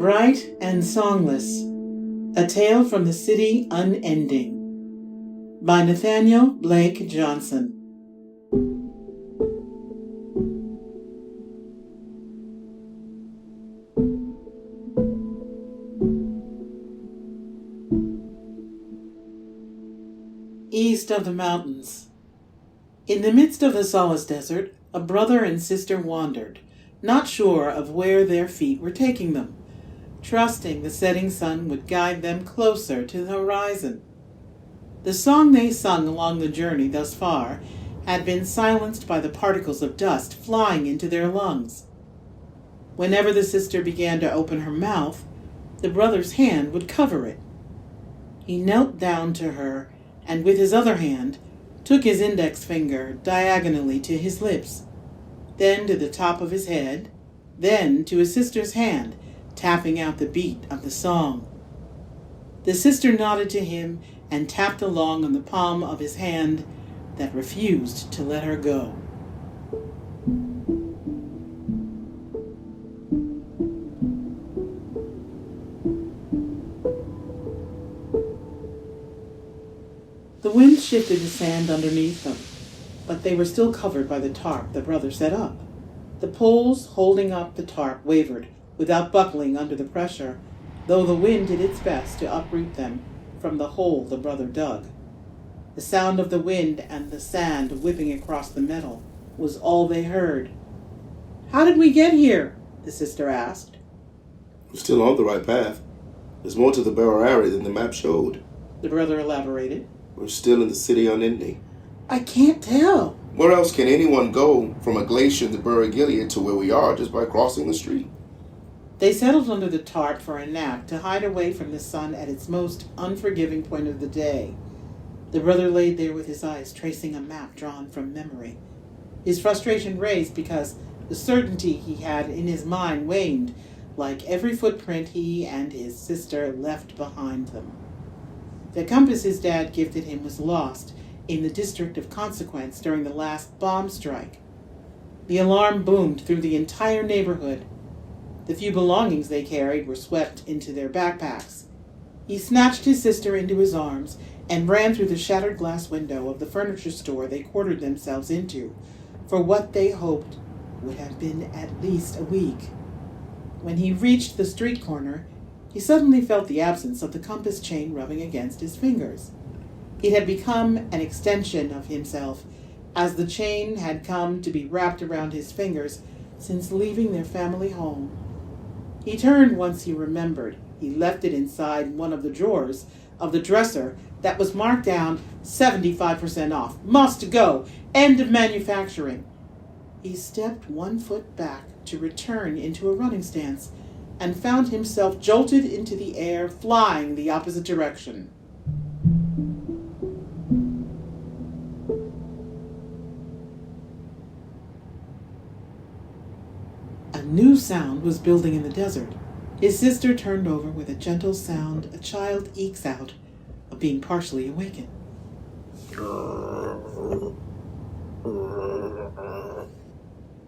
Bright and Songless, A Tale from the City Unending, by Nathaniel Blake Johnson. East of the mountains. In the midst of the Songless desert, a brother and sister wandered, not sure of where their feet were taking them, trusting the setting sun would guide them closer to the horizon. The song they sung along the journey thus far had been silenced by the particles of dust flying into their lungs. Whenever the sister began to open her mouth, the brother's hand would cover it. He knelt down to her and with his other hand took his index finger diagonally to his lips, then to the top of his head, then to his sister's hand, tapping out the beat of the song. The sister nodded to him and tapped along on the palm of his hand that refused to let her go. The wind shifted the sand underneath them, but they were still covered by the tarp the brother set up. The poles holding up the tarp wavered without buckling under the pressure, though the wind did its best to uproot them from the hole the brother dug. The sound of the wind and the sand whipping across the metal was all they heard. "How did we get here?" the sister asked. "We're still on the right path. There's more to the Barrow area than the map showed," the brother elaborated. "We're still in the city Unending." "I can't tell." "Where else can anyone go from a glacier in the Burr Gilead to where we are just by crossing the street?" They settled under the tarp for a nap to hide away from the sun at its most unforgiving point of the day. The brother laid there with his eyes tracing a map drawn from memory. His frustration raised because the certainty he had in his mind waned, like every footprint he and his sister left behind them. The compass his dad gifted him was lost in the District of Consequence during the last bomb strike. The alarm boomed through the entire neighborhood. The few belongings they carried were swept into their backpacks. He snatched his sister into his arms and ran through the shattered glass window of the furniture store they quartered themselves into for what they hoped would have been at least a week. When he reached the street corner, he suddenly felt the absence of the compass chain rubbing against his fingers. It had become an extension of himself, as the chain had come to be wrapped around his fingers since leaving their family home. He turned once he remembered. He left it inside one of the drawers of the dresser that was marked down 75% off. Must go. End of manufacturing. He stepped 1 foot back to return into a running stance and found himself jolted into the air, flying the opposite direction. A new sound was building in the desert. His sister turned over with a gentle sound a child ekes out of being partially awakened.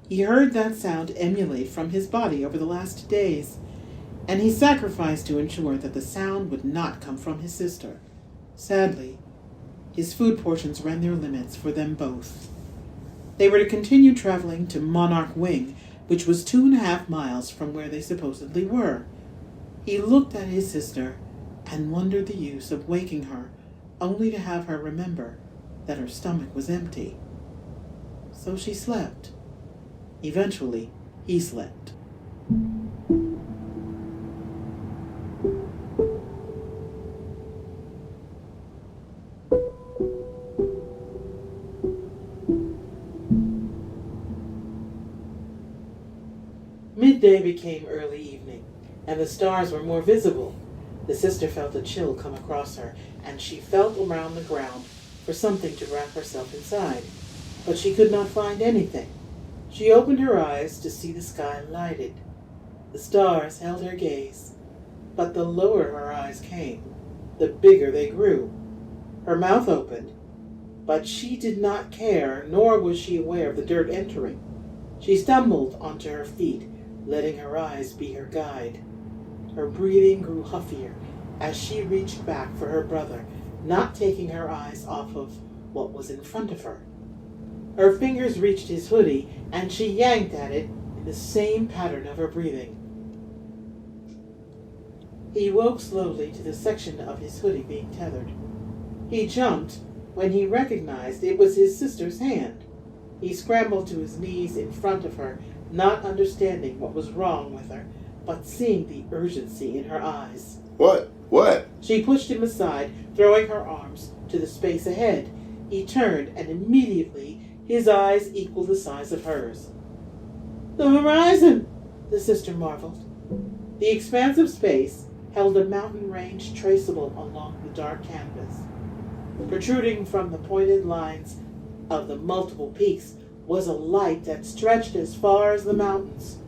He heard that sound emulate from his body over the last days, and he sacrificed to ensure that the sound would not come from his sister. Sadly, his food portions ran their limits for them both. They were to continue traveling to Monarch Wing, which was 2.5 miles from where they supposedly were. He looked at his sister and wondered the use of waking her, only to have her remember that her stomach was empty. So she slept. Eventually, he slept. Midday became early evening, and the stars were more visible. The sister felt a chill come across her, and she felt around the ground for something to wrap herself inside, but she could not find anything. She opened her eyes to see the sky lighted. The stars held her gaze, but the lower her eyes came, the bigger they grew. Her mouth opened, but she did not care, nor was she aware of the dirt entering. She stumbled onto her feet, letting her eyes be her guide. Her breathing grew huffier as she reached back for her brother, not taking her eyes off of what was in front of her. Her fingers reached his hoodie, and she yanked at it in the same pattern of her breathing. He woke slowly to the section of his hoodie being tethered. He jumped when he recognized it was his sister's hand. He scrambled to his knees in front of her, not understanding what was wrong with her, but seeing the urgency in her eyes. What? She pushed him aside, throwing her arms to the space ahead. He turned, and immediately his eyes equaled the size of hers. "The horizon!" the sister marveled. The expanse of space held a mountain range traceable along the dark canvas. Protruding from the pointed lines of the multiple peaks was a light that stretched as far as the mountains.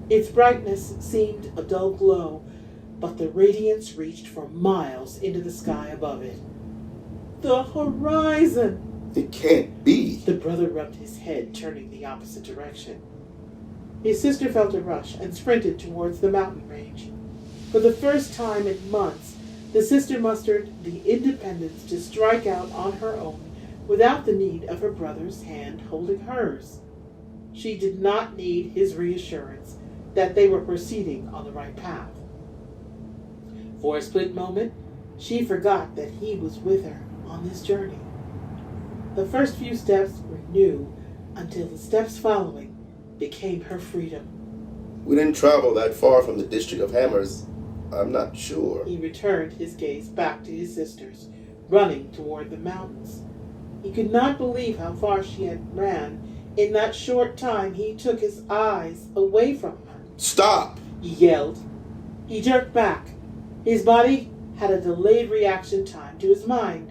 Its brightness seemed a dull glow, but the radiance reached for miles into the sky above it. "The horizon!" It can't be. The brother rubbed his head, turning the opposite direction. His sister felt a rush and sprinted towards the mountain range. For the first time in months, the sister mustered the independence to strike out on her own without the need of her brother's hand holding hers. She did not need his reassurance that they were proceeding on the right path. For a split moment, she forgot that he was with her on this journey. The first few steps were new until the steps following became her freedom. We didn't travel that far from the district of Hammers. I'm not sure. He returned his gaze back to his sisters, running toward the mountains. He could not believe how far she had ran in that short time he took his eyes away from her. Stop! He yelled. He jerked back. His body had a delayed reaction time to his mind,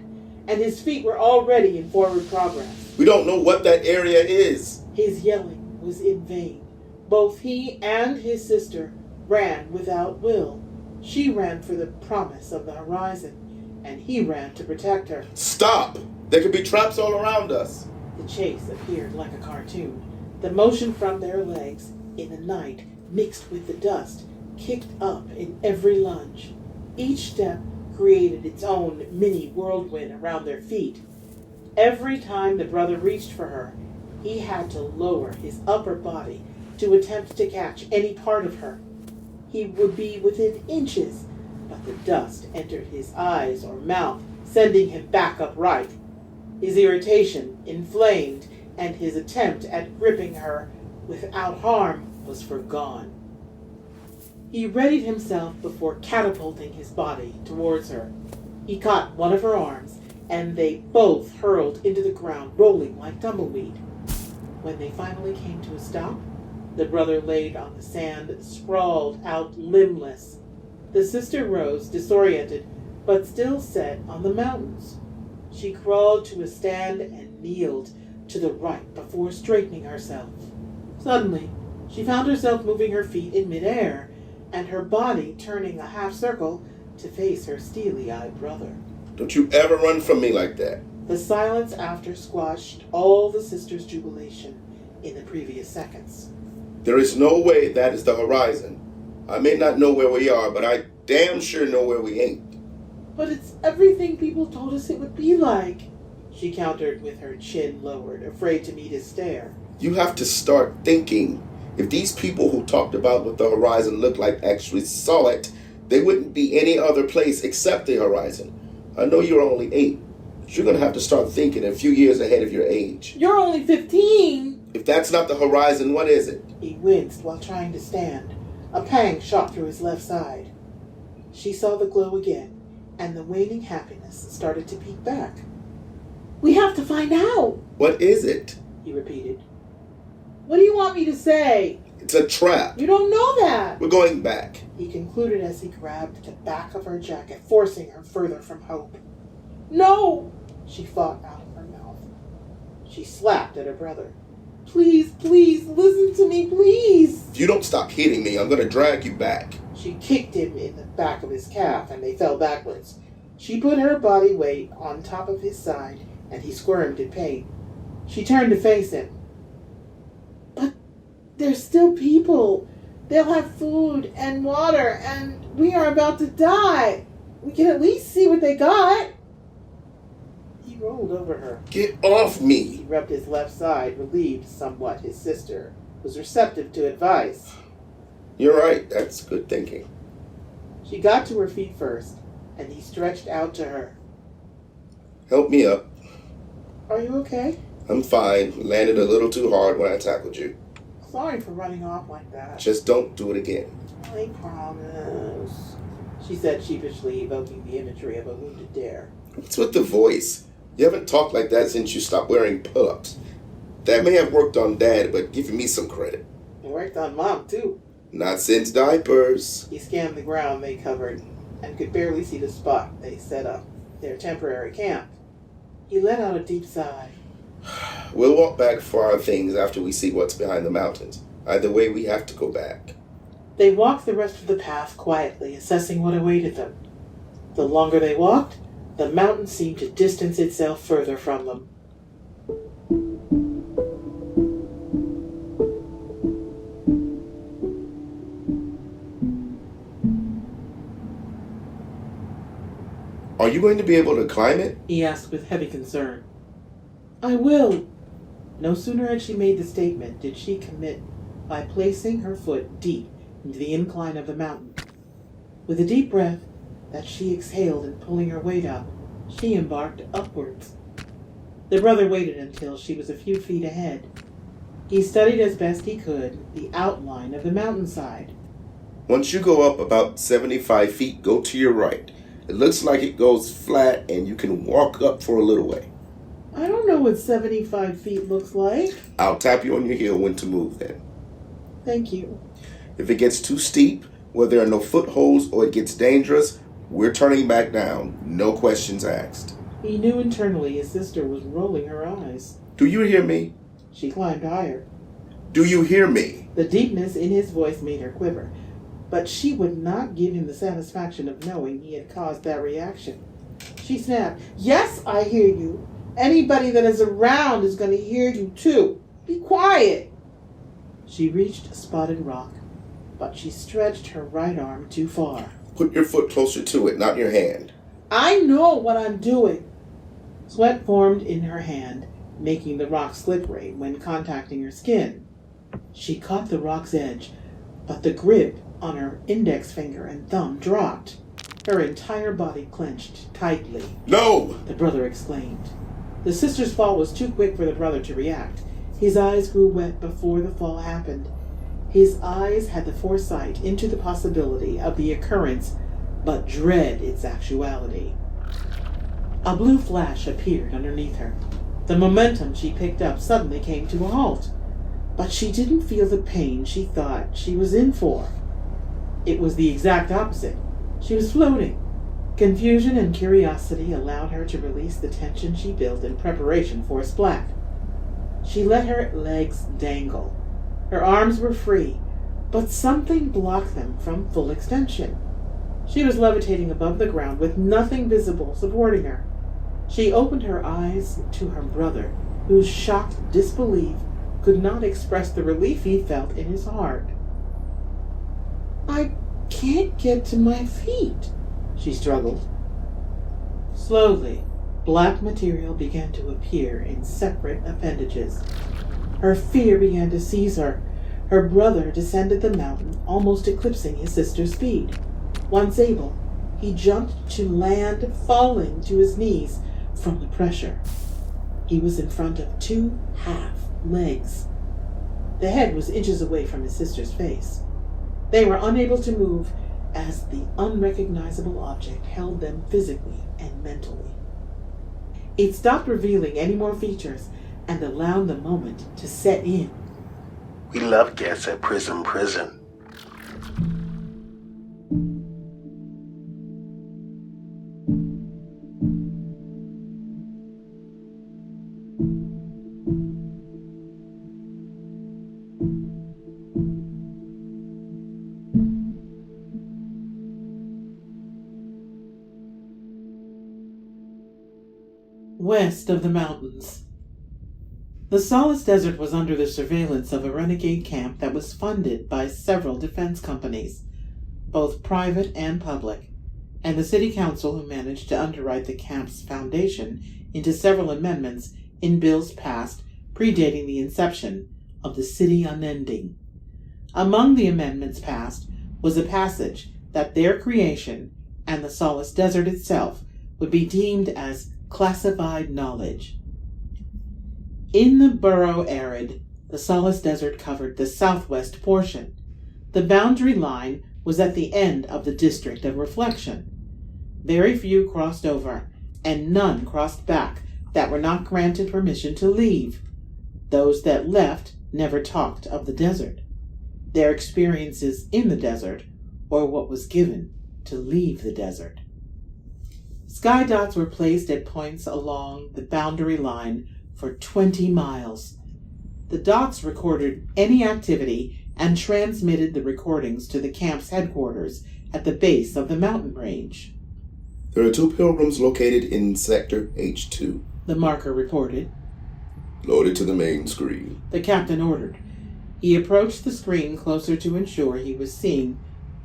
and his feet were already in forward progress. We don't know what that area is. His yelling was in vain. Both he and his sister ran without will. She ran for the promise of the horizon, and he ran to protect her. Stop! There could be traps all around us. The chase appeared like a cartoon. The motion from their legs in the night, mixed with the dust, kicked up in every lunge. Each step created its own mini whirlwind around their feet. Every time the brother reached for her, he had to lower his upper body to attempt to catch any part of her. He would be within inches, but the dust entered his eyes or mouth, sending him back upright. His irritation inflamed, and his attempt at gripping her without harm was forgone. He readied himself before catapulting his body towards her. He caught one of her arms, and they both hurled into the ground, rolling like tumbleweed. When they finally came to a stop, the brother laid on the sand, sprawled out limbless. The sister rose, disoriented, but still set on the mountains. She crawled to a stand and kneeled to the right before straightening herself. Suddenly, she found herself moving her feet in midair, and her body turning a half circle to face her steely-eyed brother. Don't you ever run from me like that. The silence after squashed all the sisters' jubilation in the previous seconds. There is no way that is the horizon. I may not know where we are, but I damn sure know where we ain't. But it's everything people told us it would be like, she countered with her chin lowered, afraid to meet his stare. You have to start thinking. If these people who talked about what the horizon looked like actually saw it, they wouldn't be any other place except the horizon. I know you're only 8, but you're going to have to start thinking a few years ahead of your age. You're only 15! If that's not the horizon, what is it? He winced while trying to stand. A pang shot through his left side. She saw the glow again, and the waning happiness started to peek back. We have to find out! What is it? He repeated. What do you want me to say? It's a trap. You don't know that! We're going back. He concluded as he grabbed the back of her jacket, forcing her further from hope. No! She fought out of her mouth. She slapped at her brother. Please, please, listen to me, please! If you don't stop hitting me, I'm going to drag you back. She kicked him in the back of his calf, and they fell backwards. She put her body weight on top of his side, and he squirmed in pain. She turned to face him. But there's still people. They'll have food and water, and we are about to die. We can at least see what they got. He rolled over her. Get off me! He rubbed his left side, relieved somewhat. His sister was receptive to advice. You're right, that's good thinking. She got to her feet first, and he stretched out to her. Help me up. Are you okay? I'm fine. Landed a little too hard when I tackled you. Sorry for running off like that. Just don't do it again. I promise, she said sheepishly, evoking the imagery of a wounded deer. What's with the voice? You haven't talked like that since you stopped wearing pull-ups. That may have worked on Dad, but give me some credit. It worked on Mom, too. Not since diapers. He scanned the ground they covered and could barely see the spot they set up, their temporary camp. He let out a deep sigh. We'll walk back for our things after we see what's behind the mountains. Either way, we have to go back. They walked the rest of the path quietly, assessing what awaited them. The longer they walked, the mountain seemed to distance itself further from them. Are you going to be able to climb it? He asked with heavy concern. I will. No sooner had she made the statement did she commit by placing her foot deep into the incline of the mountain. With a deep breath that she exhaled and pulling her weight up, she embarked upwards. The brother waited until she was a few feet ahead. He studied as best he could the outline of the mountainside. Once you go up about 75 feet, go to your right. It looks like it goes flat and you can walk up for a little way. I don't know what 75 feet looks like. I'll tap you on your heel when to move then. Thank you. If it gets too steep, where there are no footholds or it gets dangerous, we're turning back down. No questions asked. He knew internally his sister was rolling her eyes. Do you hear me? She climbed higher. Do you hear me? The deepness in his voice made her quiver, but she would not give him the satisfaction of knowing he had caused that reaction. She snapped, Yes, I hear you. Anybody that is around is going to hear you too. Be quiet. She reached a spotted rock, but she stretched her right arm too far. Put your foot closer to it, not your hand. I know what I'm doing. Sweat formed in her hand, making the rock slippery when contacting her skin. She caught the rock's edge, but the grip on her index finger and thumb dropped. Her entire body clenched tightly. No! The brother exclaimed. The sister's fall was too quick for the brother to react. His eyes grew wet before the fall happened. His eyes had the foresight into the possibility of the occurrence, but dread its actuality. A blue flash appeared underneath her. The momentum she picked up suddenly came to a halt, but she didn't feel the pain she thought she was in for. It was the exact opposite. She was floating. Confusion and curiosity allowed her to release the tension she built in preparation for a splat. She let her legs dangle. Her arms were free, but something blocked them from full extension. She was levitating above the ground with nothing visible supporting her. She opened her eyes to her brother, whose shocked disbelief could not express the relief he felt in his heart. I can't get to my feet, she struggled. Slowly, black material began to appear in separate appendages. Her fear began to seize her. Her brother descended the mountain, almost eclipsing his sister's speed. Once able, he jumped to land, falling to his knees from the pressure. He was in front of two half-legs. The head was inches away from his sister's face. They were unable to move as the unrecognizable object held them physically and mentally. It stopped revealing any more features and allowed the moment to set in. We love guests at Prison. West of the mountains. The Songless Desert was under the surveillance of a renegade camp that was funded by several defense companies, both private and public, and the city council who managed to underwrite the camp's foundation into several amendments in bills passed predating the inception of the city Unending. Among the amendments passed was a passage that their creation and the Songless Desert itself would be deemed as classified knowledge. In the borough arid, the Songless Desert covered the southwest portion. The boundary line was at the end of the District of Reflection. Very few crossed over, and none crossed back that were not granted permission to leave. Those that left never talked of the desert, their experiences in the desert, or what was given to leave the desert. Sky dots were placed at points along the boundary line for 20 miles. The dots recorded any activity and transmitted the recordings to the camp's headquarters at the base of the mountain range. There are 2 pilgrims located in Sector H2. The marker reported. Load it to the main screen. The captain ordered. He approached the screen closer to ensure he was seeing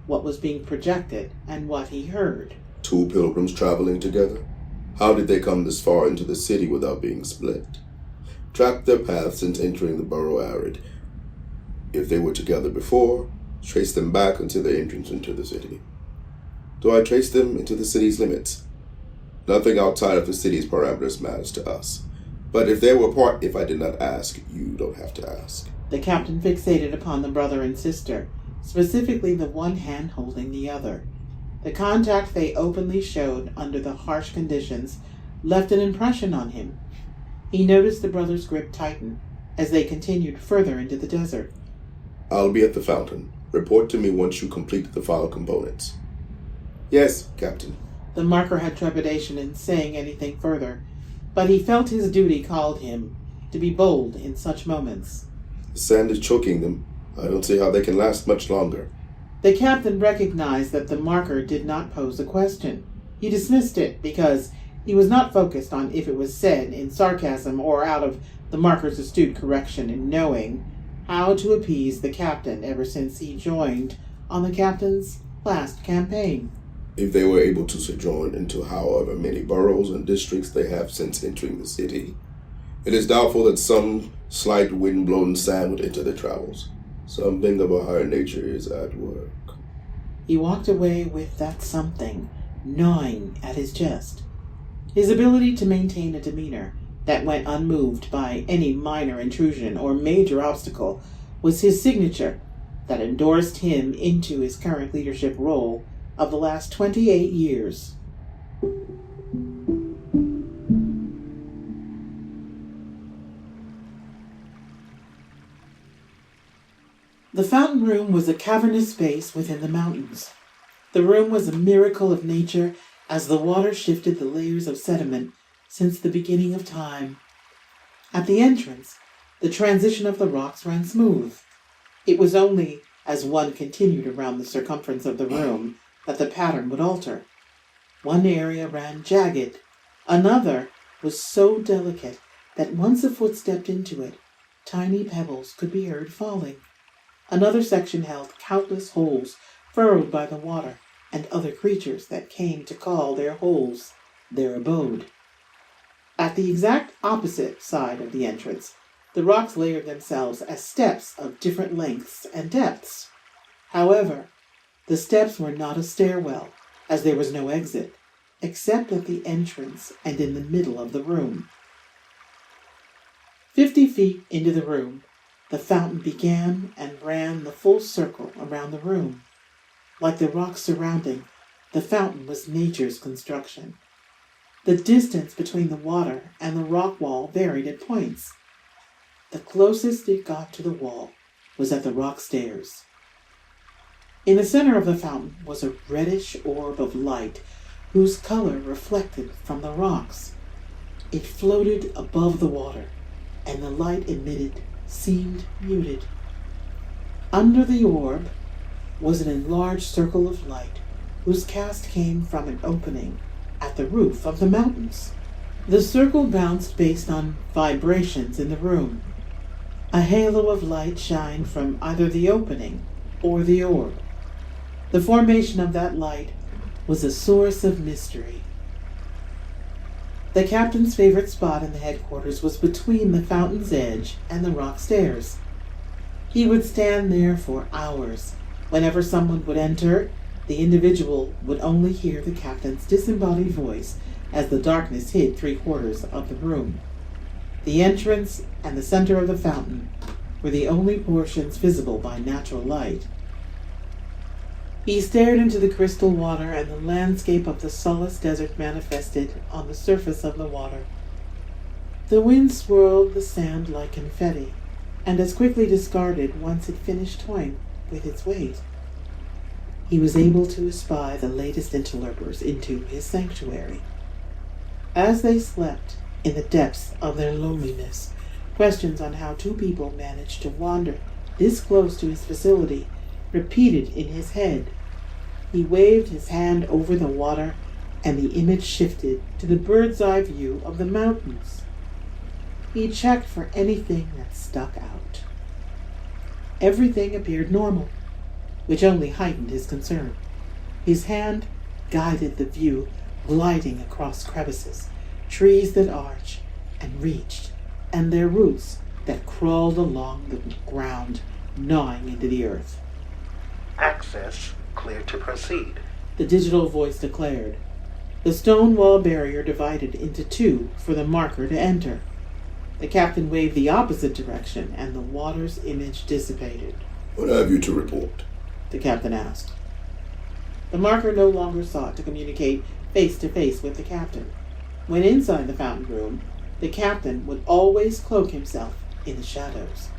what was being projected and what he heard. 2 pilgrims traveling together? How did they come this far into the city without being split? Track their paths since entering the borough arid. If they were together before, trace them back until the entrance into the city. Do I trace them into the city's limits? Nothing outside of the city's parameters matters to us. But if they were apart, if I did not ask, you don't have to ask. The captain fixated upon the brother and sister, specifically the one hand holding the other. The contact they openly showed under the harsh conditions left an impression on him. He noticed the brother's grip tighten as they continued further into the desert. I'll be at the fountain. Report to me once you complete the file components. Yes, Captain. The marker had trepidation in saying anything further, but he felt his duty called him to be bold in such moments. The sand is choking them. I don't see how they can last much longer. The captain recognized that the marker did not pose a question. He dismissed it because he was not focused on if it was said in sarcasm or out of the marker's astute correction in knowing how to appease the captain ever since he joined on the captain's last campaign. If they were able to sojourn into however many boroughs and districts they have since entering the city, it is doubtful that some slight wind-blown sand would enter their travels. Something of a higher nature is at work. He walked away with that something gnawing at his chest. His ability to maintain a demeanor that went unmoved by any minor intrusion or major obstacle was his signature that endorsed him into his current leadership role of the last 28 years. The fountain room was a cavernous space within the mountains. The room was a miracle of nature as the water shifted the layers of sediment since the beginning of time. At the entrance, the transition of the rocks ran smooth. It was only as one continued around the circumference of the room that the pattern would alter. One area ran jagged. Another was so delicate that once a foot stepped into it, tiny pebbles could be heard falling. Another section held countless holes furrowed by the water and other creatures that came to call their holes their abode. At the exact opposite side of the entrance, the rocks layered themselves as steps of different lengths and depths. However, the steps were not a stairwell, as there was no exit, except at the entrance and in the middle of the room. 50 feet into the room, the fountain began and ran the full circle around the room. Like the rocks surrounding, the fountain was nature's construction. The distance between the water and the rock wall varied at points. The closest it got to the wall was at the rock stairs. In the center of the fountain was a reddish orb of light whose color reflected from the rocks. It floated above the water, and the light emitted seemed muted. Under the orb was an enlarged circle of light whose cast came from an opening at the roof of the mountains. The circle bounced based on vibrations in the room. A halo of light shined from either the opening or the orb. The formation of that light was a source of mystery. The captain's favorite spot in the headquarters was between the fountain's edge and the rock stairs. He would stand there for hours. Whenever someone would enter, the individual would only hear the captain's disembodied voice as the darkness hid 3/4 of the room. The entrance and the center of the fountain were the only portions visible by natural light. He stared into the crystal water, and the landscape of the Songless desert manifested on the surface of the water. The wind swirled the sand like confetti, and as quickly discarded once it finished toying with its weight. He was able to espy the latest interlopers into his sanctuary. As they slept in the depths of their loneliness, questions on how two people managed to wander this close to his facility repeated in his head. He waved his hand over the water, and the image shifted to the bird's eye view of the mountains. He checked for anything that stuck out. Everything appeared normal, which only heightened his concern. His hand guided the view, gliding across crevices, trees that arched and reached, and their roots that crawled along the ground, gnawing into the earth. Access clear to proceed. The digital voice declared. The stone wall barrier divided into two for the marker to enter. The captain waved the opposite direction, and the water's image dissipated. What have you to report? The captain asked. The marker no longer sought to communicate face to face with the captain. When inside the fountain room, the captain would always cloak himself in the shadows.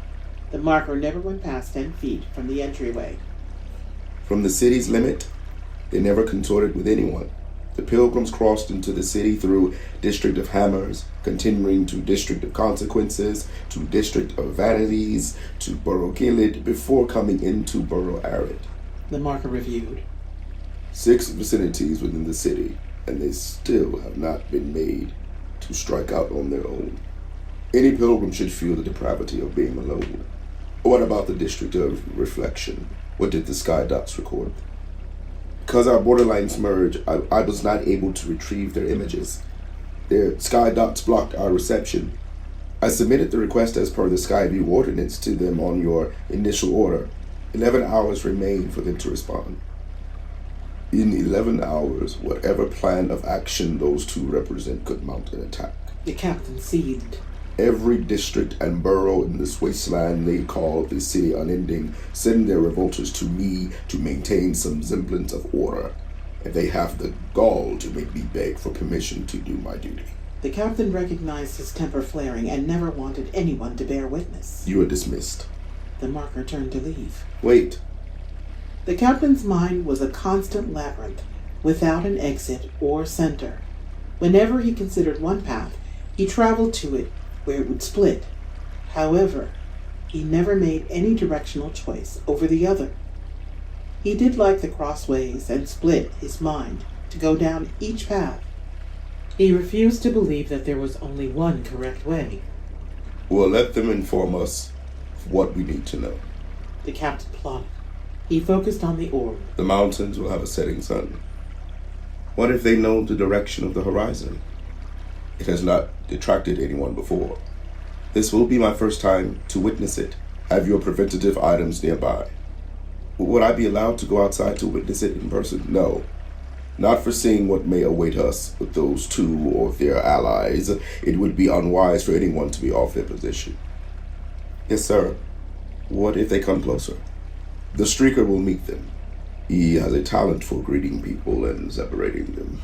The marker never went past 10 feet from the entryway. From the city's limit, they never consorted with anyone. The pilgrims crossed into the city through District of Hammers, continuing to District of Consequences, to District of Vanities, to Borough Gilid, before coming into Borough Arid. The marker reviewed. 6 vicinities within the city, and they still have not been made to strike out on their own. Any pilgrim should feel the depravity of being alone. What about the District of Reflection? What did the Sky Dots record? Because our borderlines merged, I was not able to retrieve their images. Their Sky Dots blocked our reception. I submitted the request as per the Skyview ordinance to them on your initial order. 11 hours remain for them to respond. In 11 hours, whatever plan of action those two represent could mount an attack. The captain seethed. Every district and borough in this wasteland they call the city Unending send their revolters to me to maintain some semblance of order, and they have the gall to make me beg for permission to do my duty. The captain recognized his temper flaring and never wanted anyone to bear witness. You are dismissed. The marker turned to leave. Wait. The captain's mind was a constant labyrinth, without an exit or center. Whenever he considered one path, he traveled to it where it would split. However, he never made any directional choice over the other. He did like the crossways and split his mind to go down each path. He refused to believe that there was only one correct way. We'll let them inform us of what we need to know. The captain plotted. He focused on the orb. The mountains will have a setting sun. What if they know the direction of the horizon? It has not attracted anyone before. This will be my first time to witness it. Have your preventative items nearby. Would I be allowed to go outside to witness it in person? No. Not for seeing what may await us with those two or their allies. It would be unwise for anyone to be off their position. Yes, sir. What if they come closer? The streaker will meet them. He has a talent for greeting people and separating them.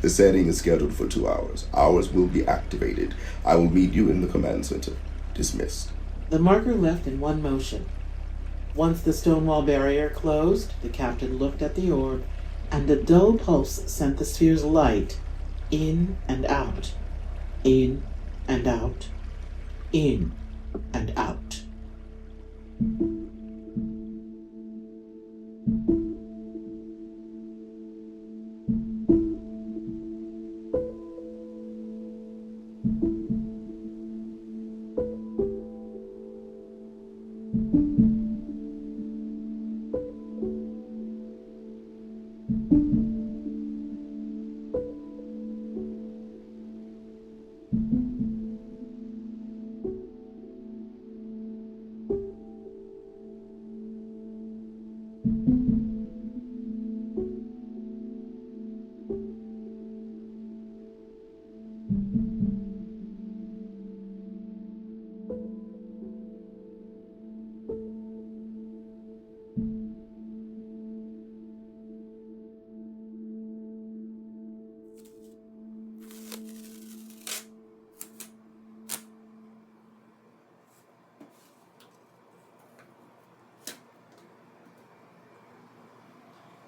The setting is scheduled for 2 hours. Ours will be activated. I will meet you in the command center. Dismissed. The marker left in one motion. Once the stonewall barrier closed, the captain looked at the orb, and a dull pulse sent the sphere's light in and out, in and out, in and out.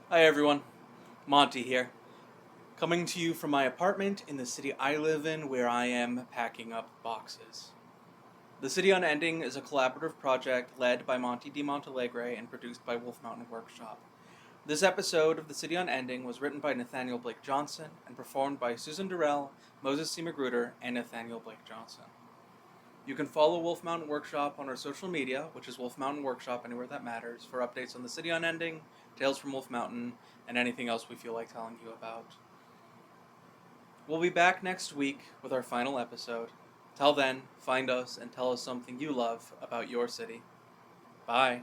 Hi everyone, Monty here, coming to you from my apartment in the city I live in where I am packing up boxes. The City Unending is a collaborative project led by Monty D. Montalegre and produced by Wolf Mountain Workshop. This episode of The City Unending was written by Nathaniel Blake Johnson and performed by Susan Durrell, Moses C. Magruder, and Nathaniel Blake Johnson. You can follow Wolf Mountain Workshop on our social media, which is Wolf Mountain Workshop anywhere that matters, for updates on The City Unending, Tales from Wolf Mountain, and anything else we feel like telling you about. We'll be back next week with our final episode. Till then, find us and tell us something you love about your city. Bye.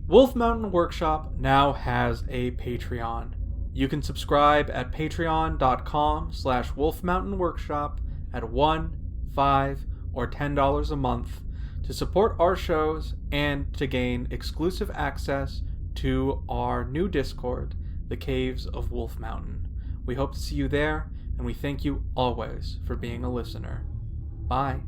Wolf Mountain Workshop now has a Patreon. You can subscribe at patreon.com/wolfmountainworkshop at $1, $5, or $10 a month to support our shows and to gain exclusive access to our new Discord, the Caves of Wolf Mountain. We hope to see you there, and we thank you always for being a listener. Bye.